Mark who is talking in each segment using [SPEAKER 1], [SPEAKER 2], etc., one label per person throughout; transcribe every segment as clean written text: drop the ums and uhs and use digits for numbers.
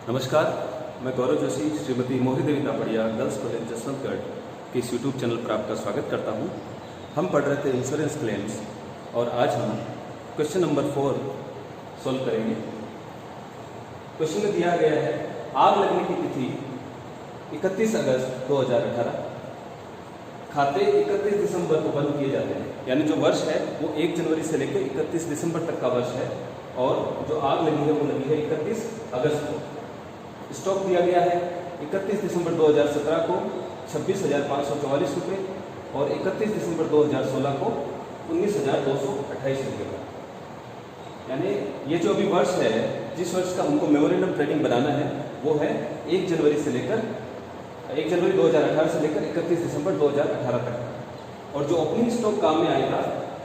[SPEAKER 1] नमस्कार, मैं गौरव जोशी श्रीमती मोहित देवी Tapadia girls college Jaswantgarh के इस यूट्यूब चैनल पर आपका स्वागत करता हूं। हम पढ़ रहे थे इंश्योरेंस क्लेम्स और आज हम क्वेश्चन नंबर 4 सोल्व करेंगे। क्वेश्चन में दिया गया है आग लगने की तिथि 31 अगस्त 2018, खाते 31 दिसंबर को बंद किए जाते हैं, यानी जो वर्ष है वो 1 जनवरी से लेकर 31 दिसंबर तक का वर्ष है और जो आग लगी है वो लगी है 31 अगस्त को। स्टॉक दिया गया है 31 दिसंबर 2017 को 26,544 रुपये और 31 दिसंबर 2016 को 19,228 रुपये का। यानी ये जो अभी वर्ष है, जिस वर्ष का हमको मेमोरेंडम ट्रेडिंग बनाना है वो है 1 जनवरी 2018 से लेकर 31 दिसंबर 2018 तक। और जो ओपनिंग स्टॉक काम में आएगा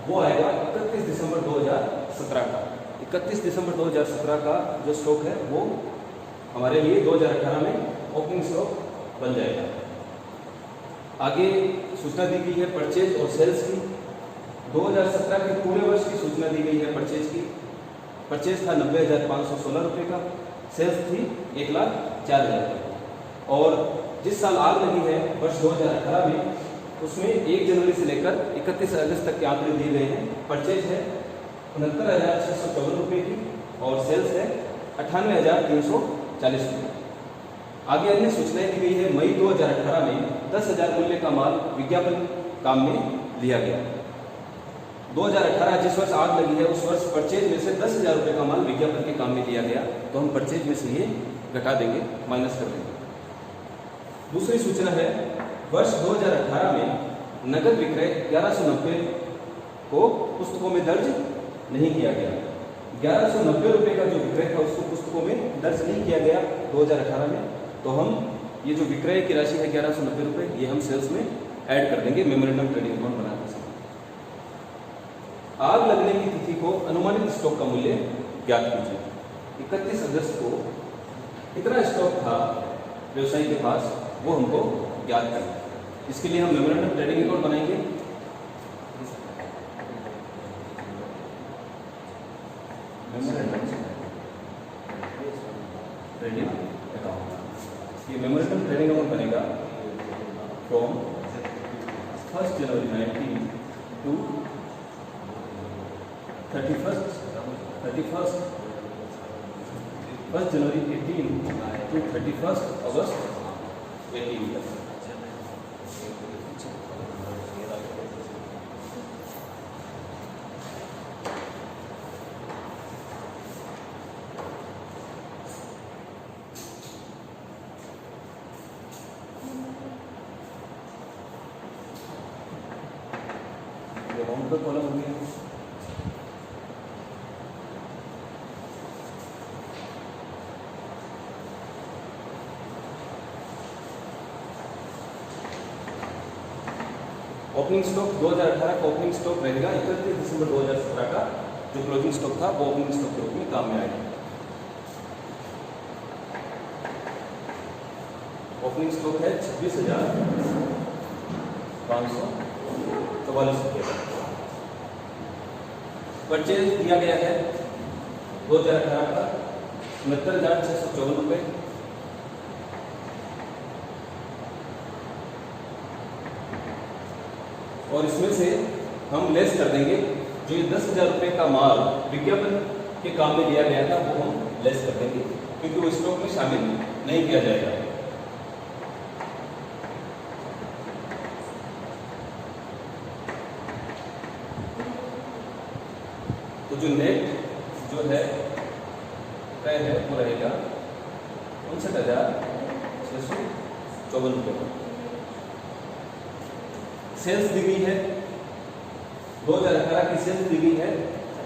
[SPEAKER 1] वो आएगा 31 दिसंबर 2017 का। 31 दिसंबर 2017 का जो स्टॉक है वो हमारे लिए 2018 में ओपनिंग स्टॉक बन जाएगा। आगे सूचना दी गई है परचेज और सेल्स की। 2017 के पूरे वर्ष की सूचना दी गई है परचेज की। परचेज था 90,516 रुपये का, सेल्स थी 1,04,000 रुपये। और जिस साल आग लगी है वर्ष 2018 में, उसमें 1 जनवरी से लेकर 31 अगस्त तक के आंकड़े दिए गए हैं। परचेज है 69,654 रुपये की और सेल्स है 98,340 रुपये। आगे अन्य सूचनाएं दी गई है। मई 2018 में 10,000 मूल्य का माल विज्ञापन काम में लिया गया। 2018 जिस वर्ष आग लगी है उस वर्ष परचेज में से 10,000 रुपये का माल विज्ञापन के काम में लिया गया, तो हम परचेज में से ये घटा देंगे, माइनस कर देंगे। दूसरी सूचना है वर्ष 2018 में नकद विक्रय 1190 को पुस्तकों में दर्ज नहीं किया गया। 1190 रुपये का जो विक्रय था उसको पुस्तकों में दर्ज नहीं किया गया 2018 में, तो हम ये जो विक्रय की राशि है 1190 रुपये, ये हम सेल्स में ऐड कर देंगे मेमोरेंडम ट्रेडिंग अकाउंट बनाते समय। आग लगने की तिथि को अनुमानित स्टॉक का मूल्य ज्ञात कीजिए। 31 अगस्त को कितना स्टॉक था व्यवसायी के पास वो हमको ज्ञात करना है। इसके लिए हम मेमोरेंडम ट्रेडिंग अकाउंट बनाएंगे। ट्रेडिंग अकाउंट, ये मेमोरेंडम ट्रेडिंग अकाउंट बनेगा फ्रॉम 1 जनवरी 19 टू 1 जनवरी 18 टू 31 अगस्त 18 तक। अमाउंट का कॉलम हो गया। ओपनिंग स्टॉक 2018 का ओपनिंग स्टॉक रहेगा 31 दिसंबर 2017 का। जो क्लोजिंग स्टॉक था वो ओपनिंग स्टॉक के रूप में काम में आएगा। ओपनिंग स्टॉक है 26,544 रुपये का। परचेज दिया गया है 2018 का 69,654 रुपये। और इसमें से हम लेस कर देंगे जो ये 10,000 रुपये का माल विज्ञापन के काम में लिया गया था वो हम लेस कर देंगे, क्योंकि वो स्टॉक में शामिल नहीं किया जाएगा। तो जो नेट जो है क्रय है वो रहेगा 59,654 रुपये का। सेल्स दी गई है 2018 की सेल्स दी गई है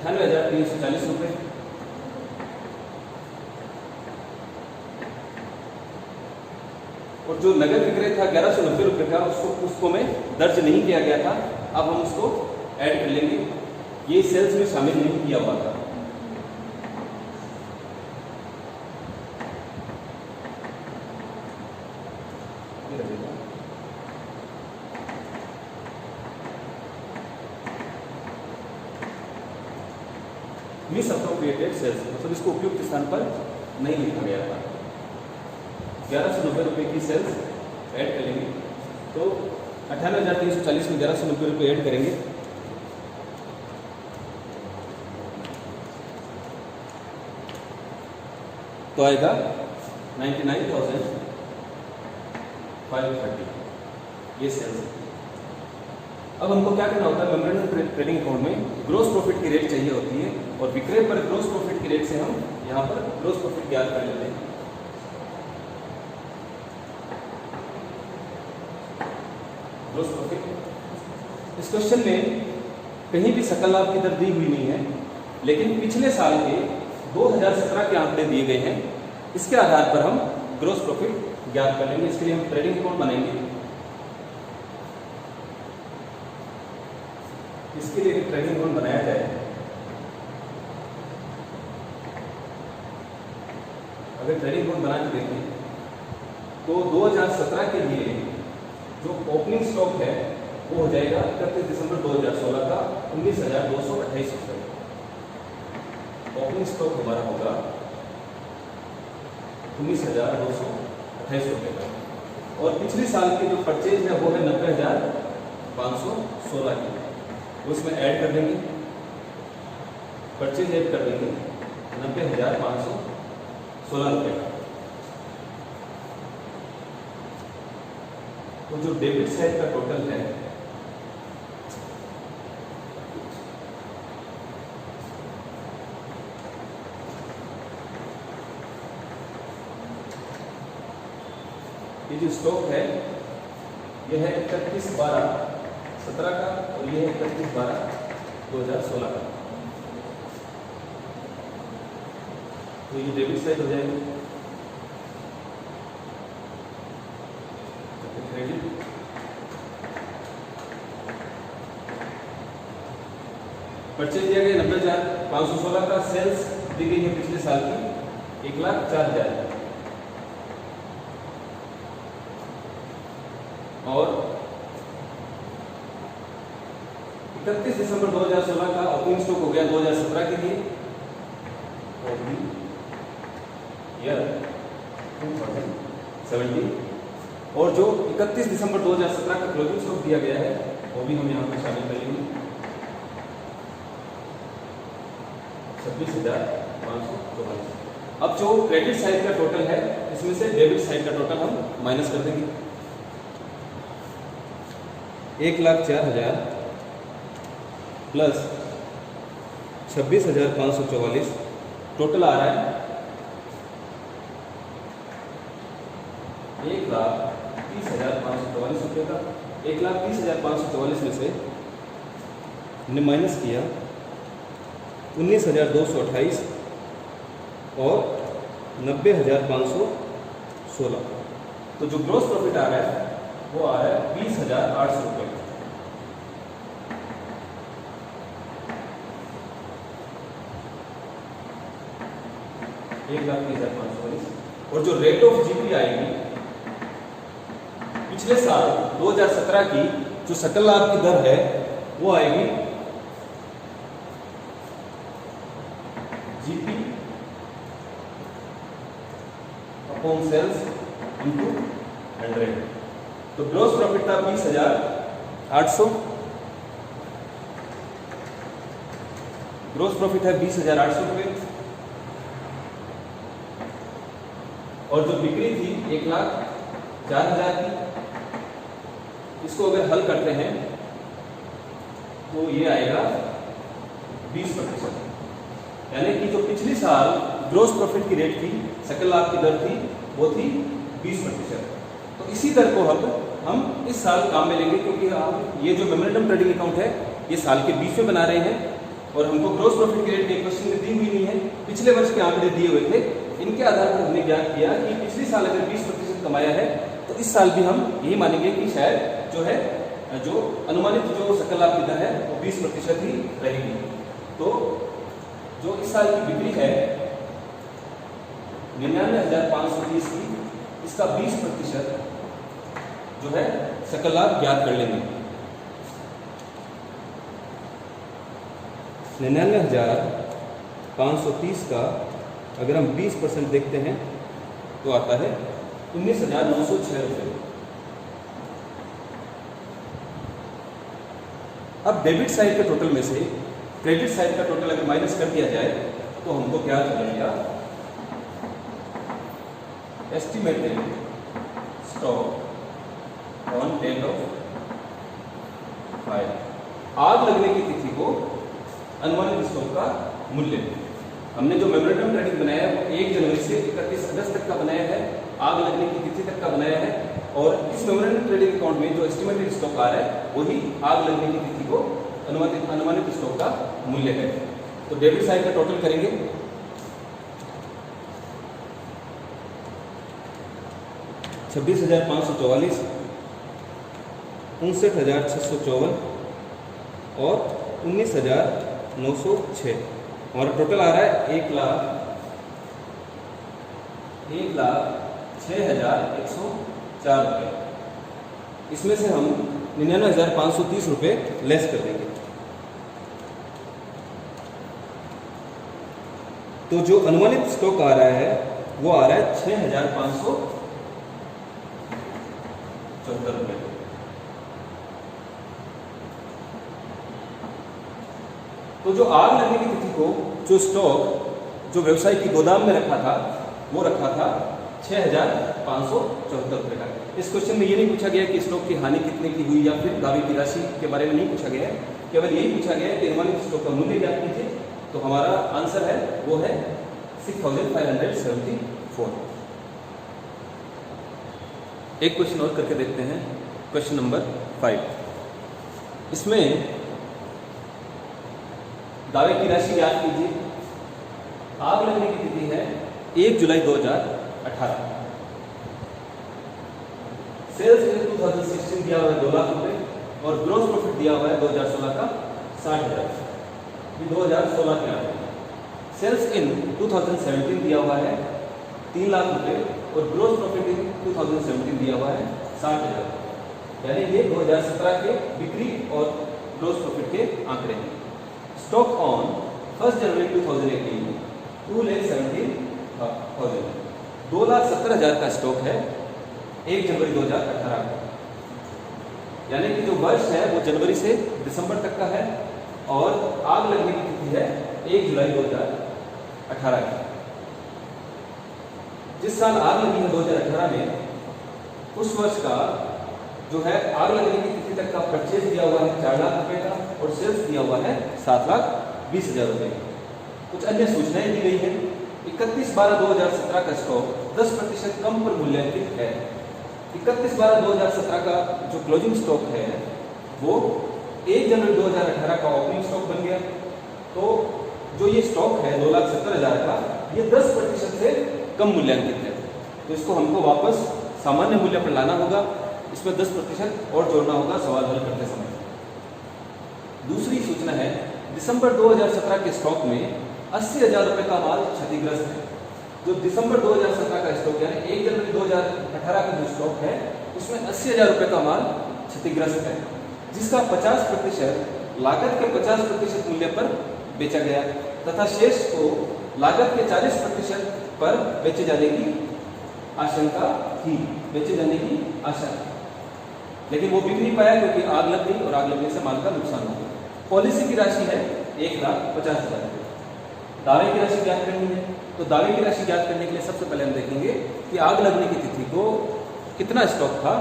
[SPEAKER 1] 98,340 रुपये। और जो नगद विक्रय था 1190 रुपये का, उसको पुस्तकों में दर्ज नहीं किया गया था, अब हम उसको ऐड कर लेंगे। ये सेल्स में शामिल नहीं किया हुआ था। मिसअप्रोप्रिएटेड सेल्स, मतलब इसको उपयुक्त स्थान पर नहीं लिखा गया था। 1190 रुपये की सेल्स ऐड करेंगे। तो 98,340 में 1190 रुपये ऐड करेंगे तो आएगा 99,530 ये सेल्स। अब हमको क्या करना होता है, मेमोरेंडम ट्रेडिंग अकाउंट में ग्रोस प्रॉफिट की रेट चाहिए होती है और विक्रय पर ग्रोस प्रॉफिट की रेट से हम यहाँ पर ग्रोस प्रॉफिट ज्ञात कर लेते हैं। ग्रोस प्रॉफिट इस क्वेश्चन में कहीं भी सकल लाभ की दर दी हुई नहीं है, लेकिन पिछले साल के 2017 के आंकड़े दिए गए हैं। इसके आधार पर हम ग्रोस प्रॉफिट ज्ञात कर लेंगे। इसके लिए हम ट्रेडिंग अकाउंट बनाएंगे। इसके लिए ट्रेडिंग अकाउंट बनाया जाए, अगर ट्रेडिंग अकाउंट बना के देखें तो 2017 के लिए जो ओपनिंग स्टॉक है वो हो जाएगा 31 दिसंबर 2016 का 19,228 रुपये। ओपनिंग स्टॉक हमारा होगा 19,228 रुपये का और पिछले साल की जो परचेज है वो है 90,516 की। उसमें ऐड कर देंगे, परचेज ऐड कर देंगे 90,516 रुपये का। तो जो डेबिट साइड का टोटल है ये जो स्टॉक है ये है 31/12/17 का और ये है 31/12/2016 का। तो ये डेबिट साइड हो जाएगा। क्रेडिट परचेज दिया गया 90,516 का। सेल्स दी गई है पिछले साल की 1,04,000 और 31 दिसंबर 2016 का ओपनिंग स्टॉक हो गया 2017 के लिए ईयर 2017 और जो 31 दिसंबर 2017 का क्लोजिंग स्टॉक दिया गया है वो भी हम यहाँ पर शामिल करेंगे 26,544। अब जो क्रेडिट साइड का टोटल है इसमें से डेबिट साइड का टोटल हम माइनस कर देंगे। 1,04,000 प्लस 26,544 टोटल आ रहा है 1,30,544 रुपये का। 1,30,544 में से हमने माइनस किया 19,228 और 90,516। तो जो ग्रोस प्रॉफिट आ रहा है वो आ रहा है 20,800 रुपये। 1,30,544 और जो रेट ऑफ जीपी आएगी पिछले साल 2017 की जो सकल लाभ की दर है वो आएगी जीपी अपॉन सेल्स इनटू 100। तो ग्रोस प्रॉफिट था 20,800, ग्रोस प्रॉफिट है 20,800 रुपये और जो बिक्री थी 1,04,000 की। इसको अगर हल करते हैं तो ये आएगा 20%, यानी कि जो पिछले साल ग्रोस प्रॉफिट की रेट थी, सकल लाभ की दर थी, वो थी 20%। तो इसी दर को हम इस साल काम में लेंगे, क्योंकि ये जो मेमोरेंडम ट्रेडिंग अकाउंट है ये साल के 20 में बना रहे हैं और हमको ग्रोस प्रॉफिट की रेट एक क्वेश्चन में दी हुई नहीं है, पिछले वर्ष के आंकड़े दिए हुए थे। इनके आधार पर हमने ज्ञात किया कि पिछले साल अगर 20% कमाया है तो इस साल भी हम यही मानेंगे कि शायद जो अनुमानित जो सकल लाभ की दर है वो 20% ही रहेगी। तो जो इस साल की बिक्री है 99,530 की, इसका 20% जो है सकल लाभ ज्ञात कर लेंगे। 99,530 का अगर हम 20% देखते हैं तो आता है 19,906 रुपये। अब डेबिट साइड के टोटल में से क्रेडिट साइड का टोटल अगर माइनस कर दिया जाए तो हमको क्या मिलेगा, estimated stock on date of fire, आग लगने की तिथि को अनुमानित स्टॉक का मूल्य। हमने जो मेमोरेंडम ट्रेडिंग बनाया है वो 1 जनवरी से 31 अगस्त तक का बनाया है, आग लगने की तिथि तक का बनाया है, और इस मेमोरेंडम ट्रेडिंग अकाउंट में जो एस्टिमेटेड स्टॉक आ रहा है वही आग लगने की तिथि को अनुमानित स्टॉक का मूल्य है। तो डेबिट साइड का टोटल करेंगे, 26,544, 59,654 और 19,906। हमारा टोटल आ रहा है 1,06,104 रुपये। इसमें से हम 99,530 रुपये लेस कर देंगे। तो जो अनुमानित स्टॉक आ रहा है वो आ रहा है 6,574 रुपये। तो जो आग लगने की तिथि को जो स्टॉक जो व्यवसाय की गोदाम में रखा था वो रखा था 6,574 रुपये का। इस क्वेश्चन में ये नहीं पूछा गया कि स्टॉक की हानि कितने की हुई या फिर दावे की राशि के बारे में नहीं पूछा गया है, केवल यही पूछा गया है कि अनुमानित स्टॉक का मूल्य ज्ञात कीजिए। तो हमारा आंसर है वो है 6,574। एक क्वेश्चन और करके देखते हैं, क्वेश्चन नंबर 5। इसमें दावे की राशि ज्ञात कीजिए। आग लगने की तिथि है 1 जुलाई 2018। सेल्स इन 2016 दिया हुआ है 2 लाख रुपए और ग्रोस प्रॉफिट दिया हुआ है 2016 का 60,000। ये 2016 के आंकड़े। सेल्स इन 2017 दिया हुआ है 3 लाख रुपए और ग्रोस प्रॉफिट इन 2017 दिया हुआ है 60,000। यानी ये 2017 के बिक्री और ग्रोस प्रॉफिट के आंकड़े हैं। स्टॉक ऑन 1 जनवरी 2018 2,17,000, 2,70,000 का स्टॉक है 1 जनवरी 2018 का। यानी कि जो वर्ष है वो जनवरी से दिसंबर तक का है और आग लगने की तिथि है 1 जुलाई 2018 की। जिस साल आग लगी है 2018 में, उस वर्ष का जो है आग लगने की तिथि तक का परचेज दिया हुआ है 4 लाख रुपए का और सेल्स दिया हुआ है 7,20,000 रुपए। कुछ अन्य सूचनाएं दी गई है। 31/12/2017 का स्टॉक 10% कम पर मूल्यांकित है। 31/12/2017 का जो क्लोजिंग स्टॉक है वो 1 जनवरी 2018 का ओपनिंग स्टॉक बन गया। तो जो ये स्टॉक है 2,70,000 का, ये 10% से कम मूल्यांकित है। तो इसको हमको वापस सामान्य मूल्य पर लाना होगा। इसमें 10% और जोड़ना होगा सवाल हल करते समय। दूसरी सूचना है, दिसंबर 2017 के स्टॉक में 80,000 रुपए का माल क्षतिग्रस्त है। जो दिसंबर 2017 का स्टॉक यानी 1 जनवरी 2018 का जो स्टॉक है उसमें 80,000 रुपए का माल क्षतिग्रस्त है, जिसका 50% लागत के 50% मूल्य पर बेचा गया तथा शेष को लागत के 40% पर बेचे जाने की आशंका थी, लेकिन वो बिक नहीं पाया क्योंकि आग लग गई और आग लगने से माल का नुकसान हो गया। पॉलिसी की राशि है 1,50,000 रुपये। दावे की राशि ज्ञात करनी है। तो दावे की राशि ज्ञात करने के लिए सबसे पहले हम देखेंगे कि आग लगने की तिथि को कितना स्टॉक था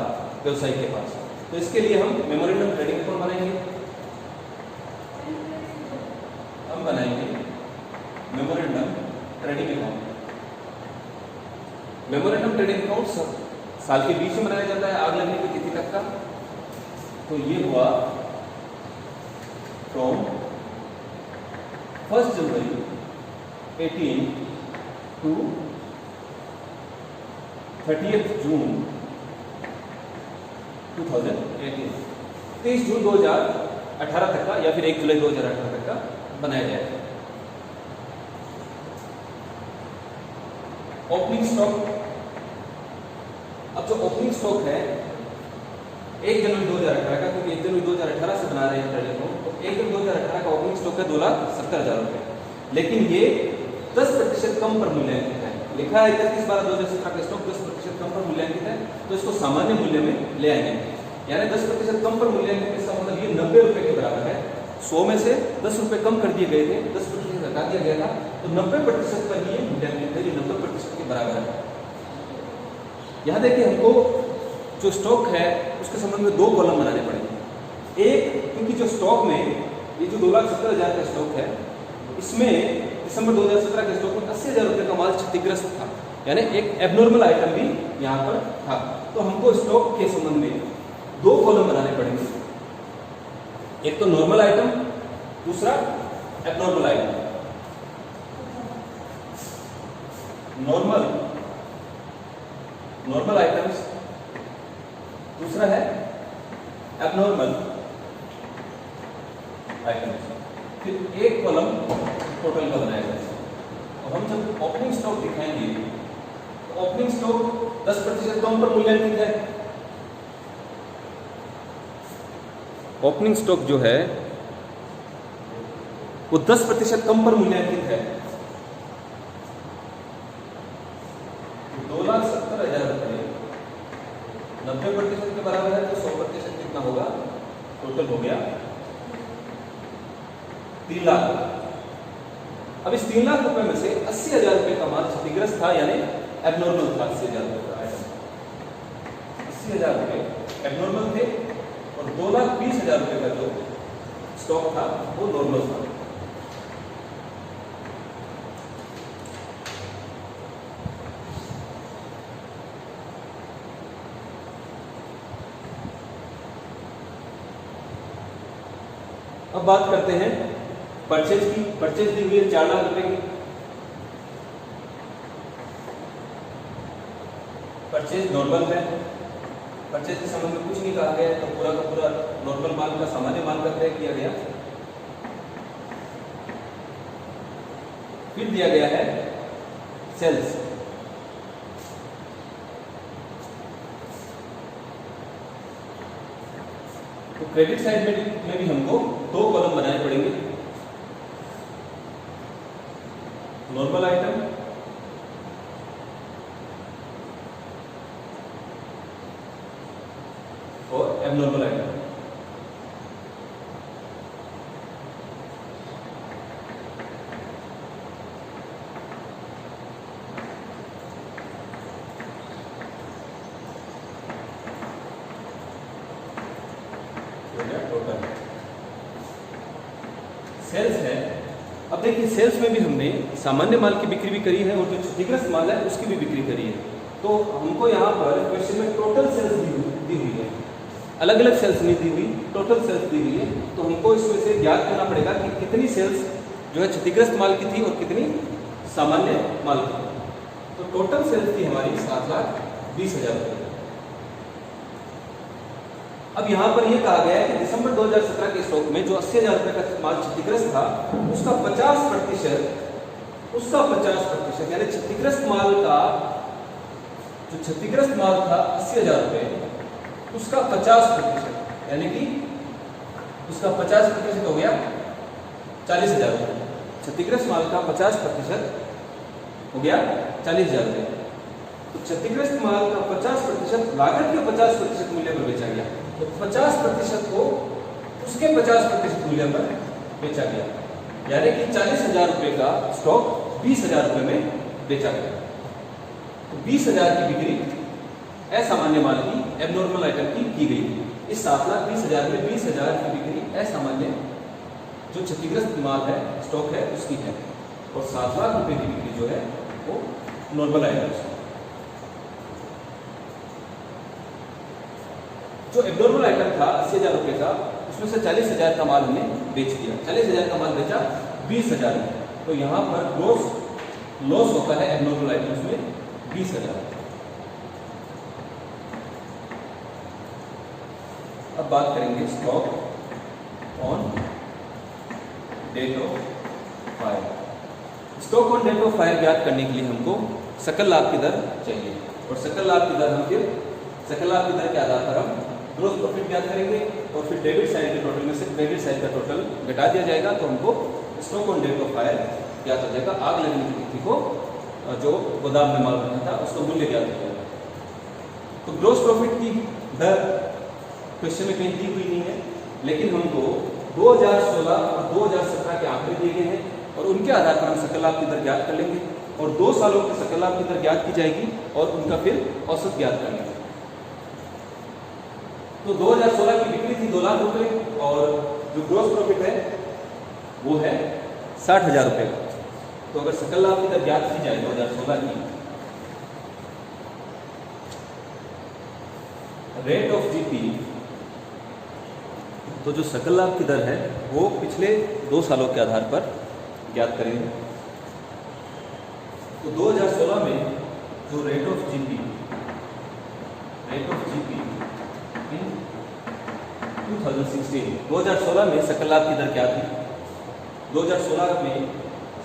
[SPEAKER 1] व्यवसायी के पास। तो इसके लिए हम मेमोरेंडम ट्रेडिंग अकाउंट बनाएंगे। हम बनाएंगे memorandum trading account. Memorandum trading account साल के बीच में बनाया जाता है आग लगने की तिथि तक का। तो ये हुआ फ्रॉम 1 जनवरी 18 टू 30 जून 2018, 30 जून 2018 तक का या फिर 1 जुलाई 2018 तक का बनाया जाएगा। ओपनिंग स्टॉक, अब जो ओपनिंग स्टॉक है 1 जनवरी 2018 का, क्योंकि 1 जनवरी 2018 से बना रहे हैं ट्रेडिंग को, तो 1 जनवरी 2018 का ओपनिंग स्टॉक है 2,70,000 रुपये। लेकिन ये 10% कम पर मूल्यांकित है। लिखा है 31/12/2017 का स्टॉक 10% कम पर मूल्यांकित है, तो इसको सामान्य मूल्य में ले आएंगे। यानी 10% कम पर मूल्यांकित, इसका मतलब ये 90 रुपए के बराबर है। 100 में से 10 रुपए कम कर दिए गए थे, 10% हटा दिया गया था, तो 90% पर ये मूल्यांकित है, ये 90% के बराबर है। यहाँ देखिए हमको जो स्टॉक है उसके संबंध में 2 कॉलम बनाने पड़ेंगे। एक, क्योंकि जो स्टॉक में ये जो 2,70,000 का स्टॉक है, इसमें दिसंबर 2017 के स्टॉक में 80,000 रुपये का माल क्षतिग्रस्त था, यानी एक एबनॉर्मल आइटम भी यहाँ पर था। तो हमको स्टॉक के संबंध में 2 कॉलम बनाने पड़ेंगे, एक तो नॉर्मल आइटम, दूसरा एबनॉर्मल आइटम। नॉर्मल आइटम्स, दूसरा है एबनॉर्मल आइटम्स। फिर एक कॉलम टोटल का बनाया जाएगा। और हम जब ओपनिंग स्टॉक दिखाएंगे तो ओपनिंग स्टॉक 10% कम पर मूल्यांकित है। ओपनिंग स्टॉक जो है वो 10% कम पर मूल्यांकित है। 2,70,000 रुपये 90% के बराबर है, तो 100% कितना होगा? टोटल हो गया 3 लाख। अब इस 3 लाख रुपए में से 80,000 रुपये का माल क्षतिग्रस्त था, यानी एबनॉर्मल था। 80,000 रुपये का आइटम, 80,000 रुपये एबनॉर्मल थे और 2,20,000 रुपये का जो स्टॉक था वो नॉर्मल था। अब बात करते हैं परचेज की। परचेज दी हुई है 4 लाख रुपए की। परचेज नॉर्मल है, परचेज के संबंध में कुछ नहीं कहा गया, तो पूरा का पूरा नॉर्मल माल का सामान्य माल का क्रय किया गया। फिर दिया गया है सेल्स। तो क्रेडिट साइड में भी हमको 2 कॉलम बनाने पड़ेंगे, नॉर्मल आइटम और एबनॉर्मल आइटम। टोटल सेल्स है। अब देखिए सेल्स में भी हमने सामान्य माल की बिक्री भी करी है और जो क्षतिग्रस्त माल है उसकी भी बिक्री करी है। तो हमको यहाँ पर क्वेश्चन में टोटल सेल्स दी हुई है, अलग अलग सेल्स नहीं दी हुई, टोटल सेल्स दी हुई है। तो हमको इसमें से ज्ञात करना पड़ेगा कि कितनी सेल्स जो है क्षतिग्रस्त माल की थी और कितनी सामान्य माल की। तो टोटल सेल्स थी हमारी 7,20,000 रुपये। अब यहाँ पर यह कहा गया है कि दिसंबर 2017 के स्टॉक में जो 80,000 रुपये का माल क्षतिग्रस्त था उसका 50% यानी क्षतिग्रस्त माल का जो क्षतिग्रस्त माल था 80,000 रुपये, उसका 50% यानी कि उसका 50% हो गया 40,000 रुपये। क्षतिग्रस्त माल का 50% हो गया 40,000 रुपये। तो क्षतिग्रस्त माल का 50% लागत के 50% मूल्य पर बेचा गया, तो 50% को उसके 50% मूल्य पर बेचा गया, यानी कि 40,000 रुपये का स्टॉक 20,000 रुपये में बेचा गया। तो 20,000 की बिक्री असामान्य माल की, एबनॉर्मल आइटम की गई। इस 7,20,000 में 20,000 की बिक्री असामान्य जो क्षतिग्रस्त माल है, स्टॉक है, उसकी है, और 7 लाख रुपए की बिक्री जो है वो नॉर्मल आइटम्स। जो एबनॉर्मल आइटम था 80,000 रुपये का, उसमें से 40,000 का माल हमने बेच दिया। 40,000 का माल बेचा 20,000 में, तो यहाँ पर लॉस होता है एबनॉर्मल आइटम्स में 20,000। अब बात करेंगे stock on date of fire. Stock on date of fire ज्ञात करने के लिए हमको सकल लाभ की दर चाहिए, और सकल लाभ की दर हम फिर सकल लाभ की दर के आधार पर हम ग्रोस प्रॉफिट ज्ञात करेंगे, और फिर डेबिट साइड के टोटल में से क्रेडिट साइड का टोटल घटा दिया जाएगा, तो हमको stock on date of fire ज्ञात हो जाएगा। आग लगने की तिथि को जो गोदाम में माल रखा था उसका मूल्य ज्ञात हो जाएगा। तो ग्रॉस प्रॉफिट की दर क्वेश्चन में कहीं दी हुई नहीं है, लेकिन हमको 2016 और 2017 के आंकड़े दिए गए हैं और उनके आधार पर हम सकल लाभ की दर ज्ञात कर लेंगे और 2 सालों की सकल लाभ की दर ज्ञात की जाएगी और उनका फिर औसत ज्ञात कर लेंगे। तो 2016 की बिक्री थी 2 लाख रुपए और जो ग्रॉस प्रॉफिट है वो है 60,000 रुपये का। तो अगर सकल लाभ की दर ज्ञात की जाए 2016 की, रेट ऑफ जीपी, तो जो सकल लाभ की दर है वो पिछले 2 सालों के आधार पर ज्ञात करेंगे। तो 2016 में जो रेट ऑफ जीपी इन 2016 में सकल लाभ की दर क्या थी? 2016 में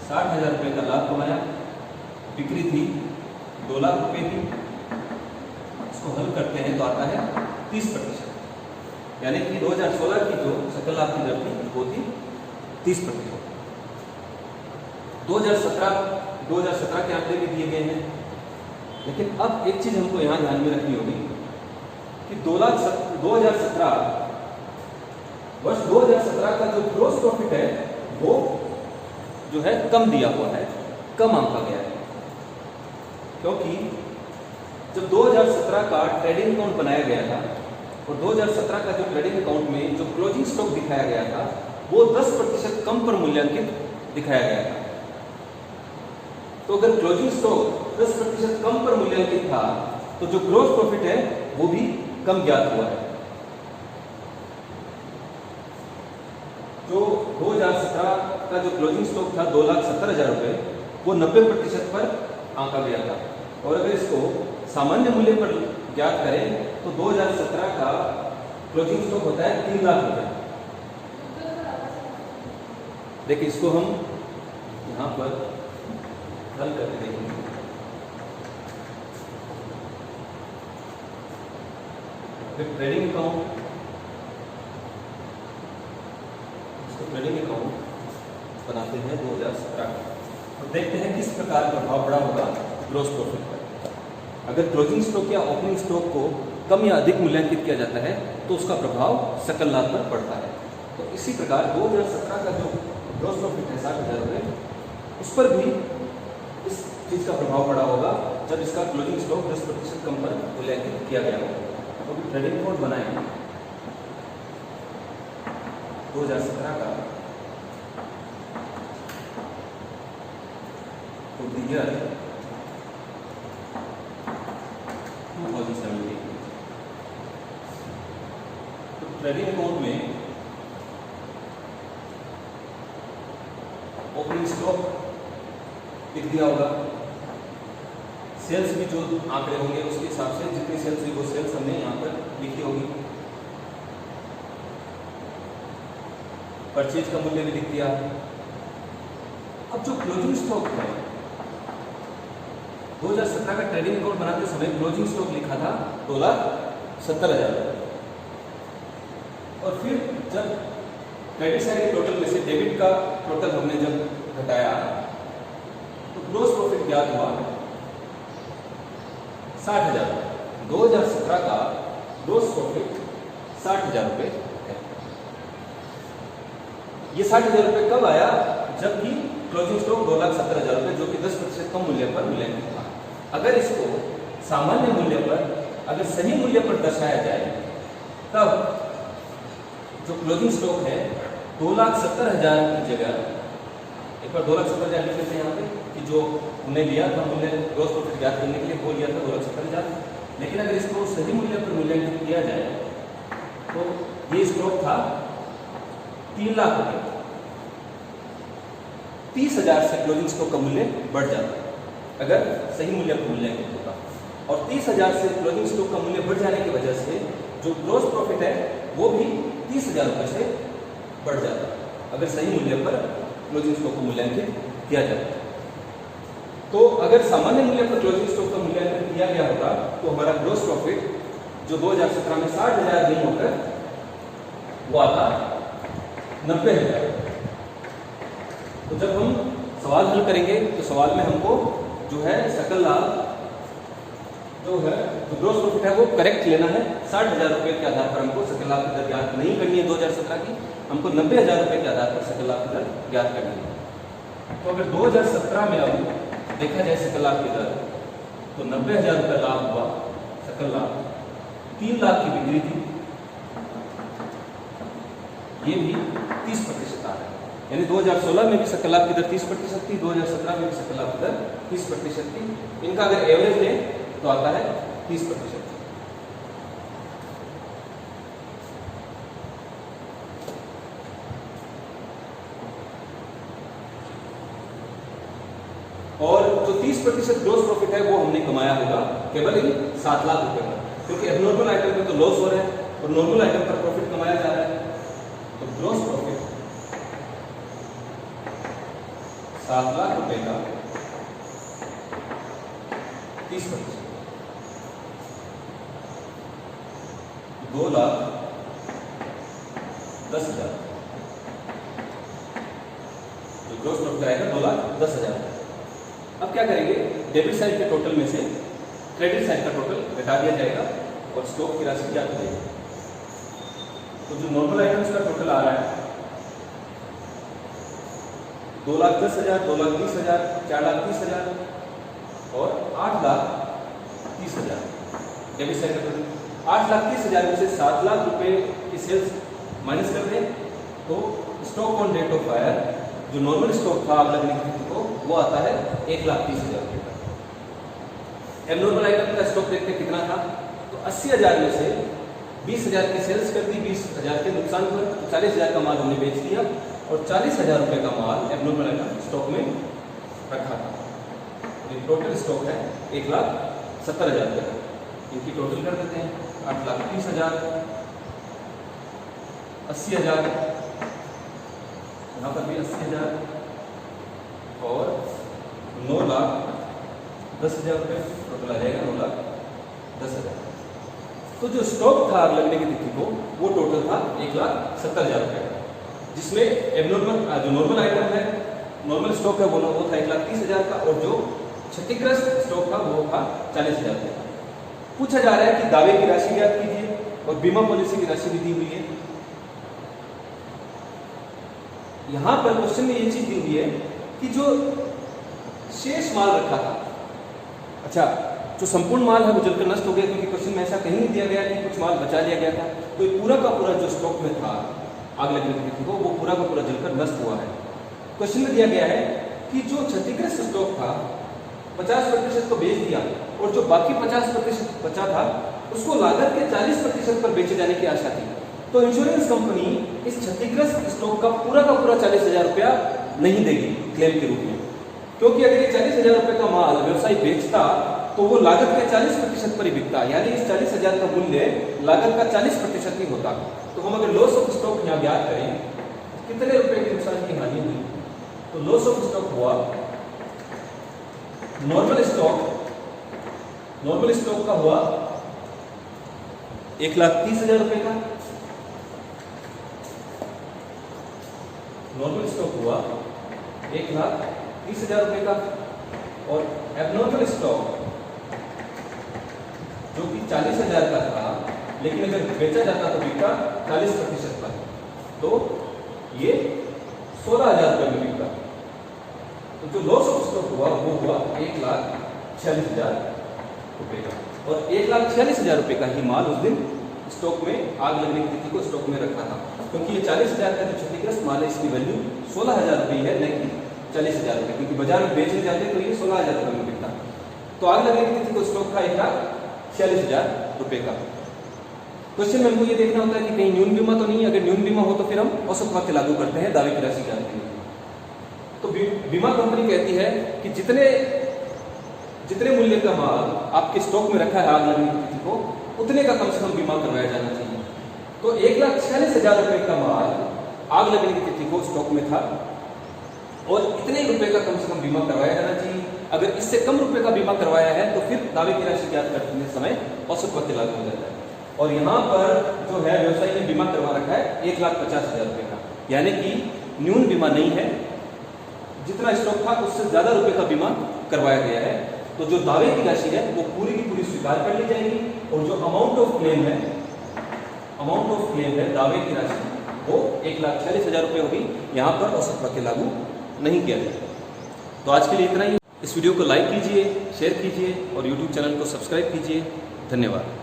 [SPEAKER 1] 60,000 रुपये का लाभ कमाया, बिक्री थी 2 लाख रुपये की। इसको हल करते हैं तो आता है 30%, यानी कि 2016 की जो सकल लाभ की दर थी वो थी 30%। 2017 के आंकड़े भी दिए गए हैं, लेकिन अब एक चीज हमको यहाँ ध्यान में रखनी होगी कि 2017 का जो ग्रॉस प्रॉफिट है वो जो है कम दिया हुआ है, कम आंका गया है, क्योंकि जब 2017 का ट्रेडिंग अकाउंट बनाया गया था और 2017 का जो ट्रेडिंग अकाउंट में जो क्लोजिंग स्टॉक दिखाया गया था वो 10% कम पर मूल्यांकित दिखाया गया था। तो अगर क्लोजिंग स्टॉक 10% कम पर मूल्यांकित था तो जो ग्रॉस प्रॉफिट है वो भी कम ज्ञात हुआ है। जो 2017 का जो क्लोजिंग स्टॉक था 2,70,000 रुपये, वो 90% पर आंका गया था और अगर इसको सामान्य मूल्य पर ज्ञात करें तो 2017 का क्लोजिंग स्टॉक होता है 3 लाख रुपये। देखिए इसको हम यहाँ पर हल करके देखेंगे। ट्रेडिंग अकाउंट, इसको ट्रेडिंग अकाउंट बनाते हैं 2017 और देखते हैं किस प्रकार प्रभाव पड़ा होगा ग्रॉस प्रॉफिट पर। अगर क्लोजिंग स्टॉक या ओपनिंग स्टॉक को कम या अधिक मूल्यांकित किया जाता है तो उसका प्रभाव सकल लाभ पर पड़ता है। तो इसी प्रकार 2017 का जो ग्रॉस प्रॉफिट है 60,000 रुपये, उस पर भी इस चीज का प्रभाव पड़ा होगा जब इसका क्लोजिंग स्टॉक 10% कम पर मूल्यांकित किया गया होगा। तो ट्रेडिंग अकाउंट बनाएंगे 2017 का, तो ईयर 2017, तो ट्रेडिंग अकाउंट में ओपनिंग स्टॉक लिख दिया होगा, सेल्स भी जो आंकड़े होंगे उसके हिसाब से जितनी सेल्स हुई वो सेल्स हमने यहाँ पर लिखी होगी, परचेज का मूल्य भी लिख दिया। अब जो क्लोजिंग स्टॉक है 2017 का ट्रेडिंग अकाउंट बनाते समय क्लोजिंग स्टॉक लिखा था 2,70,000 और फिर जब क्रेडिट साइड के टोटल में से डेबिट का टोटल हमने जब घटाया तो ग्रॉस प्रॉफिट ज्ञात हुआ 60,000। 2017 का ग्रॉस प्रॉफिट 60,000 रुपये है। ये 60,000 रुपये कब आया? जबकि क्लोजिंग स्टॉक 2,70,000 रुपये जो कि 10% कम मूल्य पर मूल्यांकित था। अगर इसको सामान्य मूल्य पर, अगर सही मूल्य पर दर्शाया जाए तब जो क्लोजिंग स्टॉक है 2,70,000 की जगह, एक बार 2,70,000 लिख लेते हैं यहाँ पे कि जो हमने लिया था मूल्य ग्रॉस प्रॉफिट ज्ञात करने के लिए वो लिया था 2,70,000, लेकिन अगर इसको सही मूल्य पर मूल्यांकित किया जाए तो ये स्टॉक था 3 लाख रुपये। 30,000 से क्लोजिंग स्टॉक का मूल्य बढ़ जाता अगर सही मूल्य पर मूल्यांकित होता, और 30,000 से क्लोजिंग स्टॉक का मूल्य बढ़ जाने की वजह से जो ग्रॉस प्रॉफिट है वो भी 30,000 रुपये से बढ़ जाता अगर सही मूल्य पर क्लोजिंग स्टॉक को मूल्यांकित किया जाता। तो अगर सामान्य मूल्य पर क्लोजिंग स्टॉक का मूल्यांकन किया गया होता तो हमारा ग्रॉस प्रॉफिट जो 2017 में 60,000 नहीं होकर वो आता 90,000। तो जब हम सवाल हल करेंगे तो सवाल में हमको जो है सकल लाभ जो है जो ग्रॉस प्रॉफिट है वो करेक्ट लेना है। 60,000 रुपये के आधार पर हमको सकल लाभ की दर ज्ञात नहीं करनी है 2017 की, हमको 90,000 रुपये के आधार पर सकल लाभ की दर ज्ञात करनी है। तो अगर 2017 में अब देखा जाए सकल लाभ की दर, तो 90,000 रुपये लाभ हुआ सकल लाभ, 3 लाख की बिक्री थी, ये भी 30% आ रहा है। यानी 2016 में भी सकल लाभ की दर 30% थी, 2017 में भी सकल लाभ की दर 30% थी। इनका अगर एवरेज लें तो आता है 30%। और जो 30% ग्रॉस प्रॉफिट है वो हमने कमाया होगा केवल इन 7 लाख रुपए का, क्योंकि एबनॉर्मल आइटम पे तो लॉस हो रहा है और नॉर्मल आइटम पर प्रॉफिट कमाया जा रहा है। तो ग्रॉस प्रॉफिट 7 लाख रुपए का 30%, 2,10,000। तो ग्रॉस प्रॉफिट आएगा 2,10,000। अब क्या करेंगे, डेबिट साइड के टोटल में से क्रेडिट साइड का टोटल घटा दिया जाएगा और स्टॉक की राशि क्या करेगी। तो जो नॉर्मल आइटम्स का टोटल आ रहा है 2,10,000, 2,20,000, 4,30,000 और 8,30,000। डेबिट साइड का टोटल 8,30,000 में से 7 लाख रुपए की सेल्स माइनस कर दें तो stock on date of fire जो नॉर्मल स्टॉक था आग लगने की तिथि को वो आता है 1,30,000 रुपये का। एबनॉर्मल आइटम का स्टॉक देखते कितना था, तो 80,000 में से 20,000 की सेल्स कर दी 20,000 के नुकसान पर, तो 40,000 का माल हमने बेच दिया और 40,000 रुपये का माल एबनॉर्मल आइटम स्टॉक में रखा था। तो टोटल स्टॉक है 1,70,000 रुपये का। इनकी टोटल कर देते हैं 8,30,000, 80,000, यहाँ पर भी 80,000 और 9,10,000 रुपये टोटल आ जाएगा 9,10,000। तो जो स्टॉक था आग लगने की तिथि को वो टोटल था 1,70,000 रुपये का, जिसमें एबनॉर्मल जो नॉर्मल आइटम है नॉर्मल स्टॉक है वो था 1,30,000 का और जो क्षतिग्रस्त स्टॉक था वो था 40,000 रुपये का। पूछा जा रहा है कि दावे की राशि ज्ञात कीजिए और बीमा पॉलिसी की राशि भी दी हुई है। यहां पर क्वेश्चन में ये चीज दी हुई है कि जो शेष माल रखा था, अच्छा जो संपूर्ण माल है वो जलकर नष्ट हो गया, क्योंकि क्वेश्चन में ऐसा कहीं नहीं दिया गया कि कुछ माल बचा लिया गया था। तो पूरा का पूरा जो स्टॉक में था आग लगने की तिथि को वो पूरा का पूरा जलकर नष्ट हुआ है। क्वेश्चन में दिया गया है कि जो क्षतिग्रस्त स्टॉक था 50% को बेच दिया और जो बाकी 50% बचा था उसको लागत के 40% पर बेचे जाने की आशा थी। तो इंश्योरेंस कंपनी इस क्षतिग्रस्त स्टॉक का पूरा 40,000 रुपया नहीं देगी क्लेम के रूप में, क्योंकि अगर ये 40,000 रुपये का माल व्यवसायी बेचता तो वो लागत के 40% पर ही बिकता, यानी इस 40,000 का मूल्य लागत का 40% ही होता। तो हम अगर लॉस ऑफ स्टॉक यहाँ ज्ञात करें कितने रुपए के नुकसान की हानि हुई, तो लॉस ऑफ स्टॉक हुआ नॉर्मल स्टॉक का हुआ 1,30,000 रुपये का, नॉर्मल स्टॉक हुआ 1,30,000 रुपये का और एबनॉर्मल स्टॉक जो कि 40,000 का था लेकिन अगर बेचा जाता तो बिकता 40% पर, तो ये 16,000 रुपये में बिकता। तो जो लॉस ऑफ स्टॉक हुआ वो हुआ 1,46,000 रुपये का और 1,46,000 रुपये का ही माल उस दिन स्टॉक में आग लगने की तिथि को स्टॉक में रखा था, क्योंकि ये 40,000 का जो क्षतिग्रस्त माल है इसकी वैल्यू 16,000 रुपये है, न कि 40,000 रुपये, क्योंकि बाजार में बेचने जाते तो ये 16,000 रुपये में बिकता। तो आग लगने की तिथि को स्टॉक था 1,46,000 रुपये का। क्वेश्चन में हमको ये देखना होता है कि कहीं न्यून बीमा तो नहीं, अगर न्यून बीमा हो तो फिर हम औसत वाक्य लागू करते हैं दावे की राशि जानते हैं। तो बीमा कंपनी कहती है कि जितने मूल्य का माल आपके स्टॉक में रखा है आग लगने की तिथि को उतने का कम से कम बीमा करवाया जाना चाहिए। तो 1,46,000 रुपये का माल आग लगने की तिथि को स्टॉक में था और इतने रुपए का कम से कम बीमा करवाया जाना चाहिए। अगर इससे कम रुपए का बीमा करवाया है तो फिर दावे की राशि ज्ञात करते समय औसत वाक्य लागू हो जाता है। और यहाँ पर जो है व्यवसायी ने बीमा करवा रखा है 1,50,000 रुपये का, यानी कि न्यून बीमा नहीं है, जितना स्टॉक था उससे ज्यादा रुपए का बीमा करवाया गया है। तो जो दावे की राशि है वो पूरी की पूरी स्वीकार कर ली जाएगी और जो अमाउंट ऑफ क्लेम है दावे की राशि वो 1,46,000 रुपये होगी। यहाँ पर औसत वाक्य लागू नहीं किया जाएगा। तो आज के लिए इतना ही। इस वीडियो को लाइक कीजिए, शेयर कीजिए और यूट्यूब चैनल को सब्सक्राइब कीजिए। धन्यवाद।